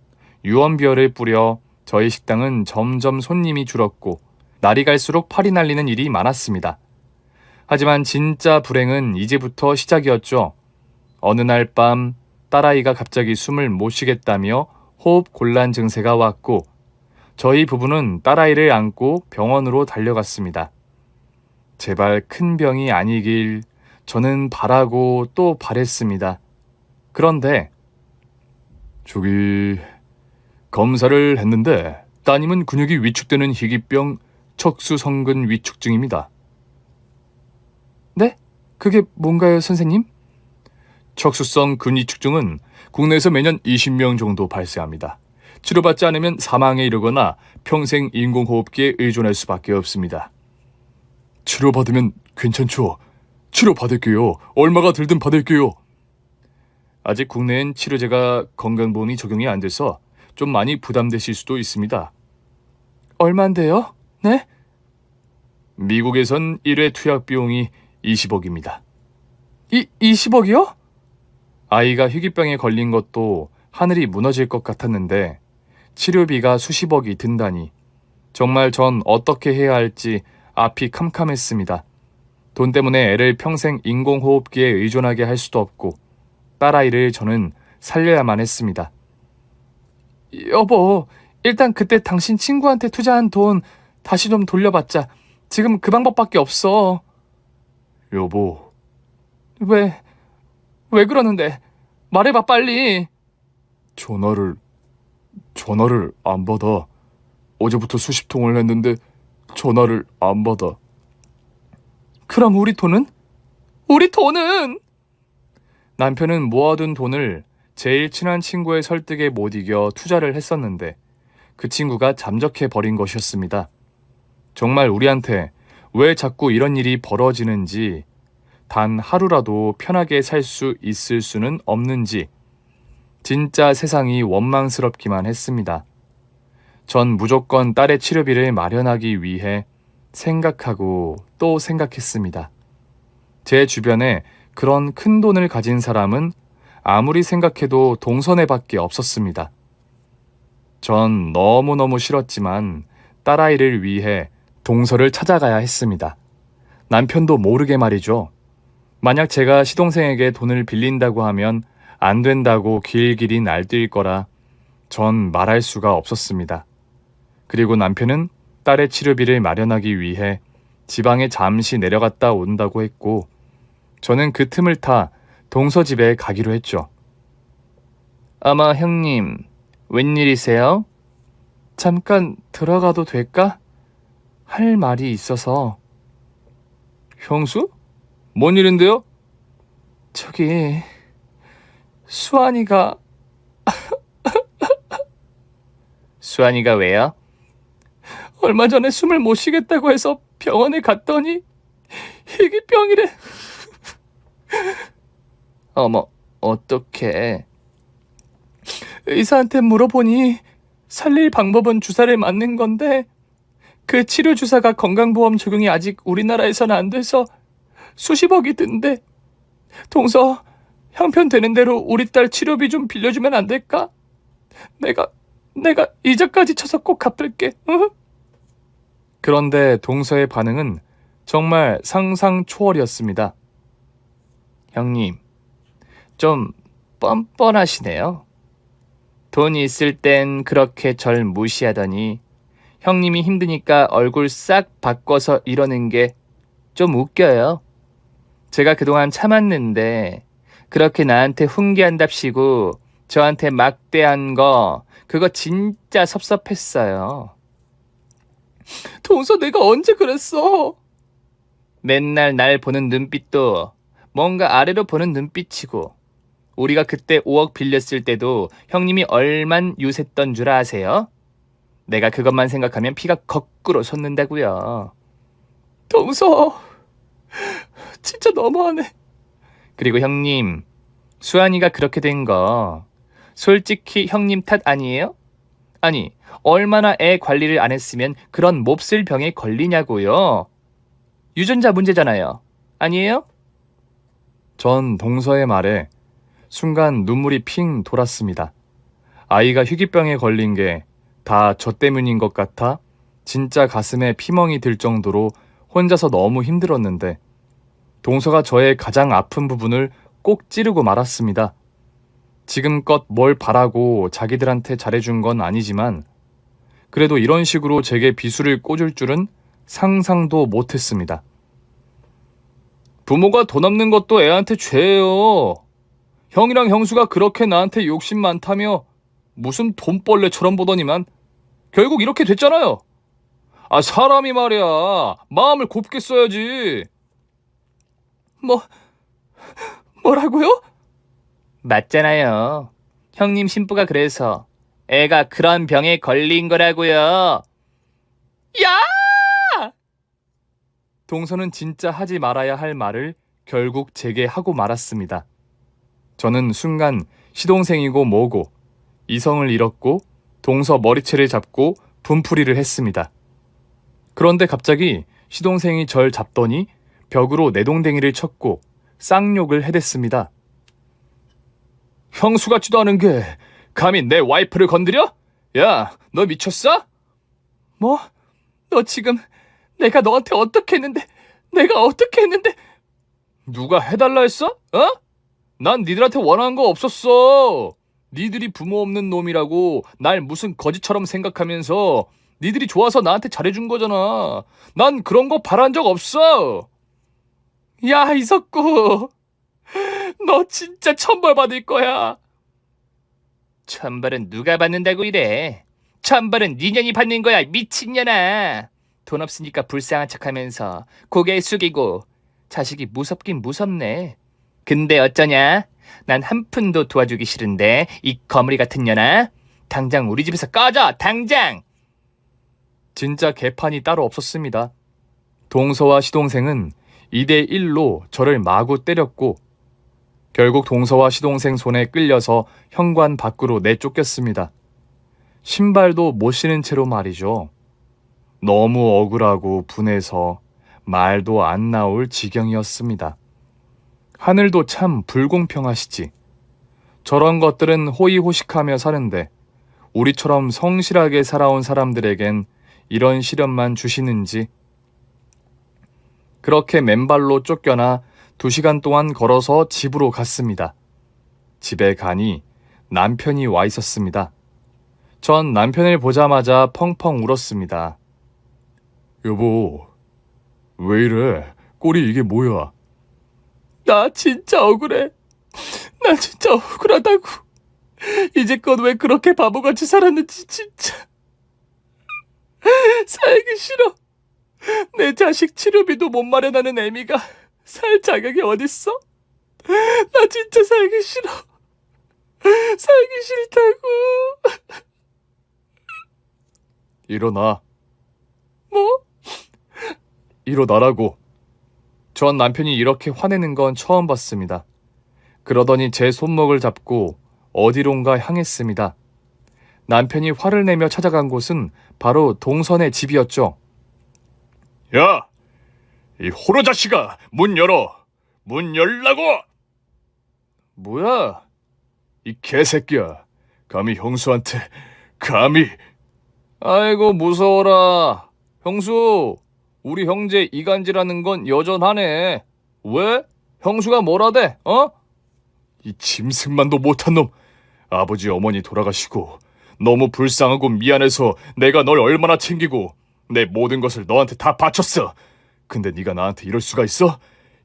S2: 유언비어를 뿌려 저희 식당은 점점 손님이 줄었고 날이 갈수록 팔이 날리는 일이 많았습니다. 하지만 진짜 불행은 이제부터 시작이었죠. 어느 날 밤 딸아이가 갑자기 숨을 못 쉬겠다며 호흡 곤란 증세가 왔고 저희 부부는 딸아이를 안고 병원으로 달려갔습니다. 제발 큰 병이 아니길 저는 바라고 또 바랬습니다. 그런데
S1: 저기 검사를 했는데 따님은 근육이 위축되는 희귀병 척수성근 위축증입니다.
S2: 네? 그게 뭔가요, 선생님?
S1: 척수성 근위축증은 국내에서 매년 20명 정도 발생합니다. 치료받지 않으면 사망에 이르거나 평생 인공호흡기에 의존할 수밖에 없습니다. 치료받으면 괜찮죠? 치료받을게요. 얼마가 들든 받을게요. 아직 국내엔 치료제가 건강보험이 적용이 안 돼서 좀 많이 부담되실 수도 있습니다.
S2: 얼만데요? 네?
S1: 미국에선 1회 투약 비용이 20억입니다.
S2: 20억이요?
S1: 아이가 희귀병에 걸린 것도 하늘이 무너질 것 같았는데 치료비가 수십억이 든다니 정말 전 어떻게 해야 할지 앞이 캄캄했습니다. 돈 때문에 애를 평생 인공호흡기에 의존하게 할 수도 없고 딸아이를 저는 살려야만 했습니다.
S2: 여보, 일단 그때 당신 친구한테 투자한 돈 다시 좀 돌려받자. 지금 그 방법밖에 없어.
S1: 여보,
S2: 왜 그러는데? 말해봐, 빨리.
S1: 전화를 안 받아. 어제부터 수십 통을 했는데 전화를 안 받아.
S2: 그럼 우리 돈은? 우리 돈은! 남편은 모아둔 돈을 제일 친한 친구의 설득에 못 이겨 투자를 했었는데 그 친구가 잠적해 버린 것이었습니다. 정말 우리한테 왜 자꾸 이런 일이 벌어지는지, 단 하루라도 편하게 살 수 있을 수는 없는지 진짜 세상이 원망스럽기만 했습니다. 전 무조건 딸의 치료비를 마련하기 위해 생각하고 또 생각했습니다. 제 주변에 그런 큰 돈을 가진 사람은 아무리 생각해도 동선애밖에 없었습니다. 전 너무너무 싫었지만 딸아이를 위해 동서를 찾아가야 했습니다. 남편도 모르게 말이죠. 만약 제가 시동생에게 돈을 빌린다고 하면 안 된다고 길길이 날뛸 거라 전 말할 수가 없었습니다. 그리고 남편은 딸의 치료비를 마련하기 위해 지방에 잠시 내려갔다 온다고 했고 저는 그 틈을 타
S1: 동서 집에 가기로 했죠.
S2: 어머, 형님, 웬일이세요?
S1: 잠깐 들어가도 될까? 할 말이 있어서.
S2: 형수? 뭔 일인데요?
S1: 저기 수환이가
S2: 수환이가 왜요?
S1: 얼마 전에 숨을 못 쉬겠다고 해서 병원에 갔더니 희귀병이래.
S2: 어머, 어떡해.
S1: 의사한테 물어보니 살릴 방법은 주사를 맞는 건데 그 치료 주사가 건강보험 적용이 아직 우리나라에서는 안 돼서 수십억이 든대. 동서, 형편 되는 대로 우리 딸 치료비 좀 빌려주면 안 될까? 내가 이자까지 쳐서 꼭 갚을게. 응? 그런데 동서의 반응은 정말 상상 초월이었습니다.
S2: 형님, 좀 뻔뻔하시네요. 돈 있을 땐 그렇게 절 무시하더니 형님이 힘드니까 얼굴 싹 바꿔서 이러는 게 좀 웃겨요. 제가 그동안 참았는데 그렇게 나한테 훈계한답시고 저한테 막대한 거 그거 진짜 섭섭했어요.
S1: 동서, 내가 언제 그랬어?
S2: 맨날 날 보는 눈빛도 뭔가 아래로 보는 눈빛이고 우리가 그때 5억 빌렸을 때도 형님이 얼만 유샜던 줄 아세요? 내가 그것만 생각하면 피가 거꾸로 솟는다고요.
S1: 동서, 진짜 너무하네.
S2: 그리고 형님, 수환이가 그렇게 된 거 솔직히 형님 탓 아니에요? 아니, 얼마나 애 관리를 안 했으면 그런 몹쓸 병에 걸리냐고요. 유전자 문제잖아요. 아니에요?
S1: 전 동서의 말에 순간 눈물이 핑 돌았습니다. 아이가 희귀병에 걸린 게 다 저 때문인 것 같아 진짜 가슴에 피멍이 들 정도로 혼자서 너무 힘들었는데 동서가 저의 가장 아픈 부분을 꼭 찌르고 말았습니다. 지금껏 뭘 바라고 자기들한테 잘해준 건 아니지만 그래도 이런 식으로 제게 비수를 꽂을 줄은 상상도 못했습니다.
S2: 부모가 돈 없는 것도 애한테 죄예요. 형이랑 형수가 그렇게 나한테 욕심 많다며 무슨 돈벌레처럼 보더니만 결국 이렇게 됐잖아요. 아, 사람이 말이야. 마음을 곱게 써야지.
S1: 뭐라고요?
S2: 맞잖아요. 형님 신부가 그래서 애가 그런 병에 걸린 거라고요.
S1: 야! 동서는 진짜 하지 말아야 할 말을 결국 제게 하고 말았습니다. 저는 순간 시동생이고 뭐고 이성을 잃었고 동서 머리채를 잡고 분풀이를 했습니다. 그런데 갑자기 시동생이 절 잡더니 벽으로 내동댕이를 쳤고 쌍욕을 해댔습니다.
S2: 형수 같지도 않은 게 감히 내 와이프를 건드려? 야, 너 미쳤어?
S1: 뭐? 너 지금 내가 너한테 어떻게 했는데 내가 어떻게 했는데
S2: 누가 해달라 했어? 어? 난 니들한테 원한 거 없었어. 니들이 부모 없는 놈이라고 날 무슨 거지처럼 생각하면서 니들이 좋아서 나한테 잘해준 거잖아. 난 그런 거 바란 적 없어.
S1: 야, 이석구, 너 진짜 천벌 받을 거야.
S2: 천벌은 누가 받는다고 이래. 천벌은 니년이 받는 거야, 미친년아. 돈 없으니까 불쌍한 척하면서 고개 숙이고 자식이 무섭긴 무섭네. 근데 어쩌냐? 난 한 푼도 도와주기 싫은데 이 거물이 같은 년아. 당장 우리 집에서 꺼져, 당장.
S1: 진짜 개판이 따로 없었습니다. 동서와 시동생은 2대1로 저를 마구 때렸고 결국 동서와 시동생 손에 끌려서 현관 밖으로 내쫓겼습니다. 신발도 못 신은 채로 말이죠. 너무 억울하고 분해서 말도 안 나올 지경이었습니다. 하늘도 참 불공평하시지. 저런 것들은 호의호식하며 사는데 우리처럼 성실하게 살아온 사람들에겐 이런 시련만 주시는지. 그렇게 맨발로 쫓겨나 2시간 동안 걸어서 집으로 갔습니다. 집에 가니 남편이 와 있었습니다. 전 남편을 보자마자 펑펑 울었습니다. 여보, 왜 이래? 꼴이 이게 뭐야? 나 진짜 억울해.
S2: 나 진짜 억울하다고. 이제껏 왜 그렇게 바보같이 살았는지 진짜 살기 싫어. 내 자식 치료비도 못 마련하는 애미가 살 자격이 어딨어? 나 진짜 살기 싫어. 살기 싫다고.
S1: 일어나.
S2: 뭐?
S1: 일어나라고. 전 남편이 이렇게 화내는 건 처음 봤습니다. 그러더니 제 손목을 잡고 어디론가 향했습니다. 남편이 화를 내며 찾아간 곳은 바로 동선의 집이었죠. 야! 이 호러 자식아! 문 열어! 문 열라고! 뭐야? 이 개새끼야. 감히 형수한테, 감히. 아이고 무서워라. 형수, 우리 형제 이간질하는 건 여전하네. 왜? 형수가 뭐라대? 이 짐승만도 못한 놈. 아버지 어머니 돌아가시고 너무 불쌍하고 미안해서 내가 널 얼마나 챙기고 내 모든 것을 너한테 다 바쳤어. 근데 네가 나한테 이럴 수가 있어?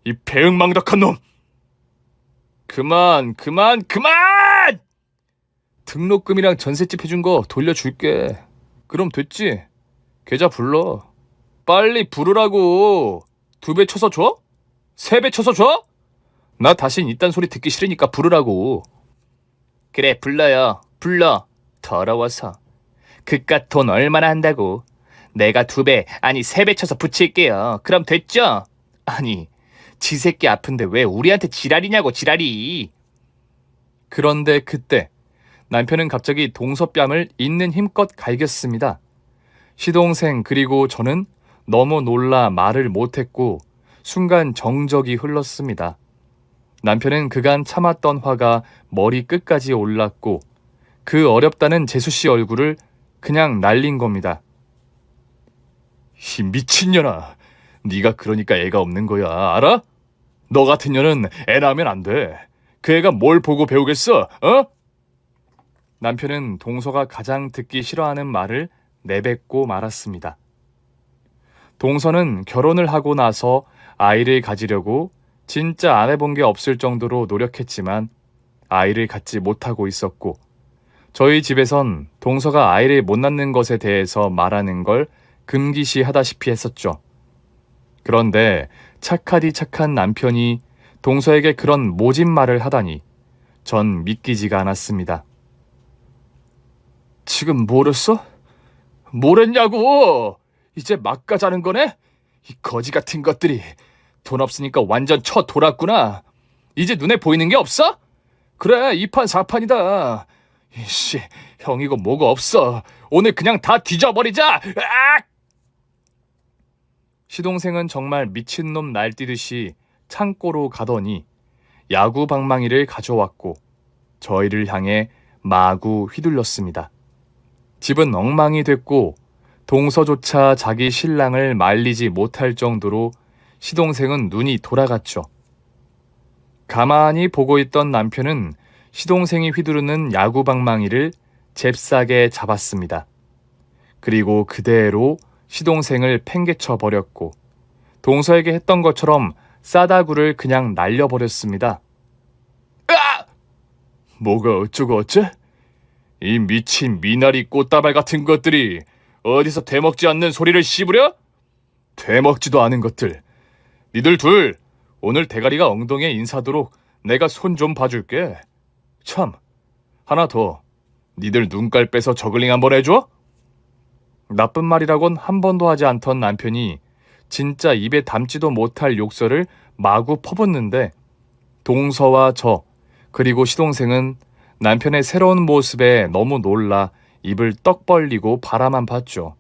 S1: 이 배은망덕한 놈. 그만. 등록금이랑 전셋집 해준 거 돌려줄게. 그럼 됐지? 계좌 불러. 빨리 부르라고. 2배 쳐서 줘? 3배 쳐서 줘? 나 다신 이딴 소리 듣기 싫으니까 부르라고. 그래, 불러요. 불러. 더러워서. 그깟 돈 얼마나 한다고. 내가 2배, 아니 3배 쳐서 붙일게요. 그럼 됐죠? 아니, 지 새끼 아픈데 왜 우리한테 지랄이냐고, 지랄이. 그런데 그때 남편은 갑자기 동서뺨을 있는 힘껏 갈겼습니다. 시동생 그리고 저는 너무 놀라 말을 못했고 순간 정적이 흘렀습니다. 남편은 그간 참았던 화가 머리 끝까지 올랐고 그 어렵다는 재수씨 얼굴을 그냥 날린 겁니다. 이 미친년아, 네가 그러니까 애가 없는 거야, 알아? 너 같은 년은 애 낳으면 안 돼. 그 애가 뭘 보고 배우겠어, 남편은 동서가 가장 듣기 싫어하는 말을 내뱉고 말았습니다. 동서는 결혼을 하고 나서 아이를 가지려고 진짜 안 해본 게 없을 정도로 노력했지만 아이를 갖지 못하고 있었고 저희 집에선 동서가 아이를 못 낳는 것에 대해서 말하는 걸 금기시하다시피 했었죠. 그런데 착하디 착한 남편이 동서에게 그런 모진 말을 하다니 전 믿기지가 않았습니다. 지금 뭐랬어? 뭐랬냐고! 이제 막 가자는 거네? 이 거지 같은 것들이 돈 없으니까 완전 쳐 돌았구나. 이제 눈에 보이는 게 없어? 그래, 2판 4판이다. 이씨, 형이고 뭐고 없어. 오늘 그냥 다 뒤져버리자. 으악! 시동생은 정말 미친놈 날뛰듯이 창고로 가더니 야구 방망이를 가져왔고 저희를 향해 마구 휘둘렀습니다. 집은 엉망이 됐고 동서조차 자기 신랑을 말리지 못할 정도로 시동생은 눈이 돌아갔죠. 가만히 보고 있던 남편은 시동생이 휘두르는 야구방망이를 잽싸게 잡았습니다. 그리고 그대로 시동생을 팽개쳐 버렸고 동서에게 했던 것처럼 싸다구를 그냥 날려버렸습니다. 으아! 뭐가 어쩌고 어째? 이 미친 미나리 꽃다발 같은 것들이 어디서 되먹지 않는 소리를 씹으려? 되먹지도 않은 것들. 니들 둘 오늘 대가리가 엉덩이에 인사도록 내가 손 좀 봐줄게. 참, 하나 더. 니들 눈깔 빼서 저글링 한번 해줘? 나쁜 말이라곤 한 번도 하지 않던 남편이 진짜 입에 담지도 못할 욕설을 마구 퍼붓는데 동서와 저 그리고 시동생은 남편의 새로운 모습에 너무 놀라 입을 떡 벌리고 바라만 봤죠.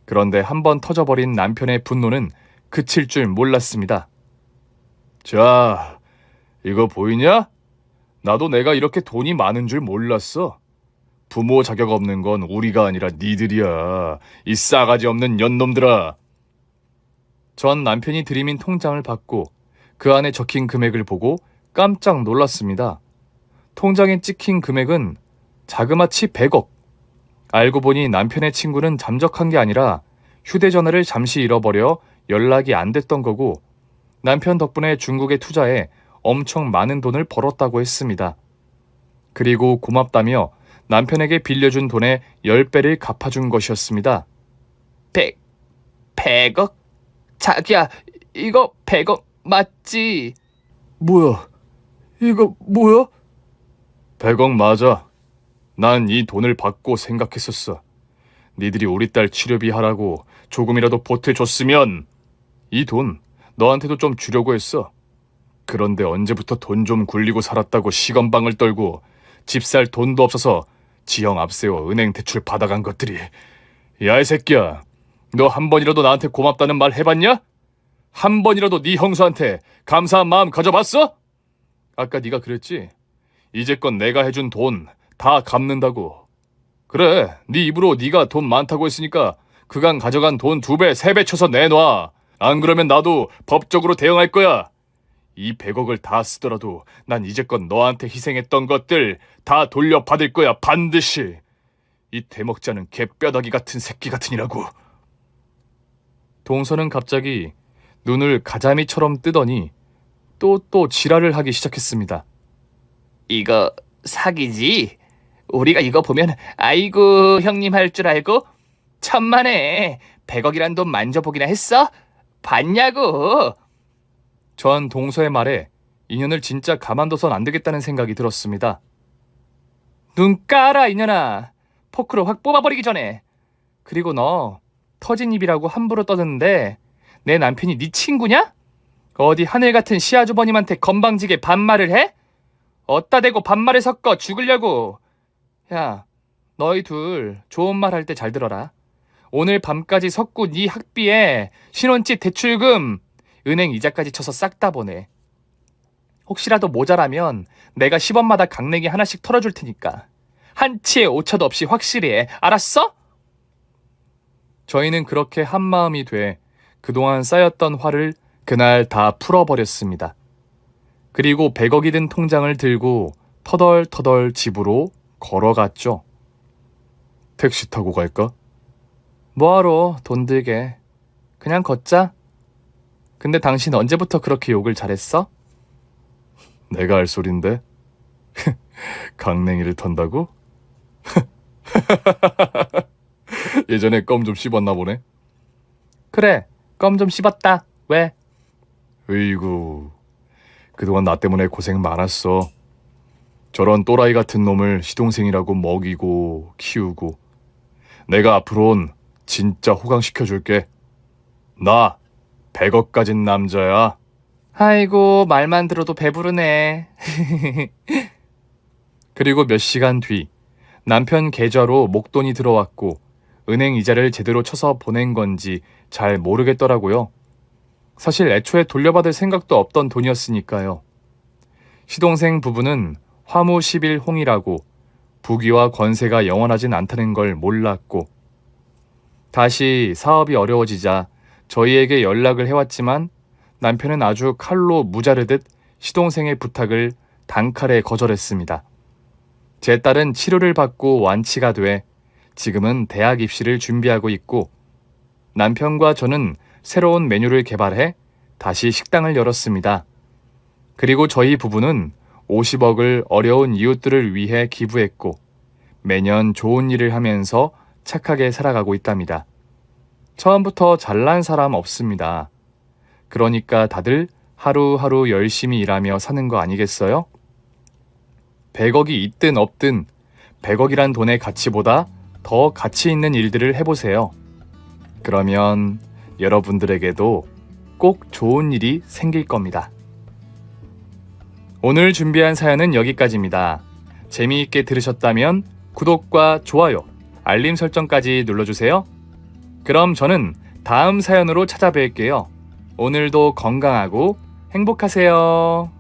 S1: 그런데 한번 터져버린 남편의 분노는 그칠 줄 몰랐습니다. 자, 이거 보이냐? 나도 내가 이렇게 돈이 많은 줄 몰랐어. 부모 자격 없는 건 우리가 아니라 니들이야. 이 싸가지 없는 년놈들아. 전 남편이 들이민 통장을 받고 그 안에 적힌 금액을 보고 깜짝 놀랐습니다. 통장에 찍힌 금액은 자그마치 100억. 알고 보니 남편의 친구는 잠적한 게 아니라 휴대전화를 잠시 잃어버려 연락이 안 됐던 거고 남편 덕분에 중국에 투자해 엄청 많은 돈을 벌었다고 했습니다. 그리고 고맙다며 남편에게 빌려준 돈의 10배를 갚아준 것이었습니다.
S2: 100억? 자기야, 이거 100억 맞지?
S1: 뭐야? 이거 뭐야? 100억 맞아. 난 이 돈을 받고 생각했었어. 니들이 우리 딸 치료비 하라고 조금이라도 보태줬으면 이 돈 너한테도 좀 주려고 했어. 그런데 언제부터 돈 좀 굴리고 살았다고 시건방을 떨고 집 살 돈도 없어서 지형 앞세워 은행 대출 받아간 것들이. 야, 이 새끼야, 너 한 번이라도 나한테 고맙다는 말 해봤냐? 한 번이라도 네 형수한테 감사한 마음 가져봤어? 아까 네가 그랬지? 이제껏 내가 해준 돈 다 갚는다고. 그래, 네 입으로 네가 돈 많다고 했으니까 그간 가져간 돈 2배, 3배 쳐서 내놔. 안 그러면 나도 법적으로 대응할 거야. 이 100억을 다 쓰더라도 난 이제껏 너한테 희생했던 것들 다 돌려받을 거야, 반드시. 이 대먹지 않은 개뼈다귀 같은 새끼 같으니라고. 동서는 갑자기 눈을 가자미처럼 뜨더니 또 지랄을 하기 시작했습니다.
S2: 이거 사기지? 우리가 이거 보면 아이고 형님 할 줄 알고 천만에 100억이란 돈 만져보기나 했어? 봤냐고?
S1: 전 동서의 말에 인연을 진짜 가만둬선 안 되겠다는 생각이 들었습니다.
S2: 눈 까라 이년아. 포크로 확 뽑아버리기 전에. 그리고 너 터진 입이라고 함부로 떠드는데 내 남편이 네 친구냐? 어디 하늘 같은 시아주버님한테 건방지게 반말을 해? 어따 대고 반말을 섞어 죽으려고. 야, 너희 둘 좋은 말 할 때 잘 들어라. 오늘 밤까지 석구 네 학비에 신혼집 대출금, 은행 이자까지 쳐서 싹 다 보내. 혹시라도 모자라면 내가 10원마다 강냉이 하나씩 털어줄 테니까. 한치의 오차도 없이 확실히 해. 알았어?
S1: 저희는 그렇게 한마음이 돼 그동안 쌓였던 화를 그날 다 풀어버렸습니다. 그리고 100억이 든 통장을 들고 터덜터덜 집으로 걸어갔죠. 택시 타고 갈까?
S2: 뭐하러 돈 들게. 그냥 걷자. 근데 당신 언제부터 그렇게 욕을 잘했어?
S1: 내가 할 소린데? 강냉이를 턴다고? 예전에 껌 좀 씹었나 보네.
S2: 그래, 껌 좀 씹었다. 왜?
S1: 으이구, 그동안 나 때문에 고생 많았어. 저런 또라이 같은 놈을 시동생이라고 먹이고 키우고. 내가 앞으로는 진짜 호강시켜줄게. 나 100억 가진 남자야.
S2: 아이고, 말만 들어도 배부르네.
S1: 그리고 몇 시간 뒤 남편 계좌로 목돈이 들어왔고 은행 이자를 제대로 쳐서 보낸 건지 잘 모르겠더라고요. 사실 애초에 돌려받을 생각도 없던 돈이었으니까요. 시동생 부부는 화무 10일 홍이라고 부귀와 권세가 영원하진 않다는 걸 몰랐고 다시 사업이 어려워지자 저희에게 연락을 해왔지만 남편은 아주 칼로 무자르듯 시동생의 부탁을 단칼에 거절했습니다. 제 딸은 치료를 받고 완치가 돼 지금은 대학 입시를 준비하고 있고 남편과 저는 새로운 메뉴를 개발해 다시 식당을 열었습니다. 그리고 저희 부부는 50억을 어려운 이웃들을 위해 기부했고 매년 좋은 일을 하면서 착하게 살아가고 있답니다. 처음부터 잘난 사람 없습니다. 그러니까 다들 하루하루 열심히 일하며 사는 거 아니겠어요? 100억이 있든 없든 100억이란 돈의 가치보다 더 가치 있는 일들을 해보세요. 그러면 여러분들에게도 꼭 좋은 일이 생길 겁니다. 오늘 준비한 사연은 여기까지입니다. 재미있게 들으셨다면 구독과 좋아요, 알림 설정까지 눌러주세요. 그럼 저는 다음 사연으로 찾아뵐게요. 오늘도 건강하고 행복하세요.